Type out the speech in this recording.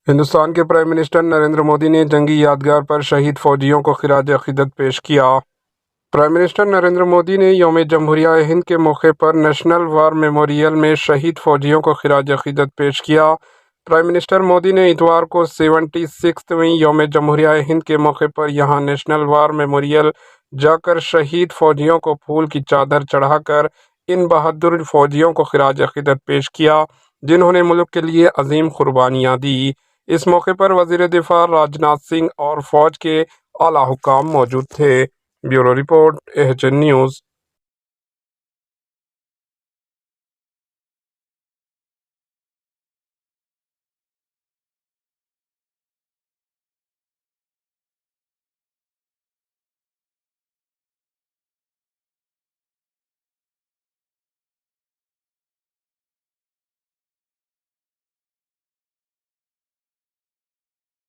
ہندوستان کے prime minister Narendra Modi نے جنگی یادگار پر شہید فوجیوں کو خراج عقیدت پیش کیا۔ پرائم منسٹر نریندر مودی نے یوم جمہوریہ ہند کے موقع پر نیشنل وار میموریل میں شہید فوجیوں کو خراج عقیدت پیش کیا۔ پرائم منسٹر مودی نے اتوار کو 76ویں یوم جمہوریہ ہند کے موقع پر یہاں نیشنل وار میموریل جا کر شہید فوجیوں کو پھول کی چادر چڑھا کر ان بہادر فوجیوں کو خراج عقیدت پیش کیا جنہوں نے ملک کے لیے عظیم قربانیاں دی۔ اس موقع پر وزیر دفاع راجناتھ سنگھ اور فوج کے اعلیٰ حکام موجود تھے۔ Bureau report, AHN news.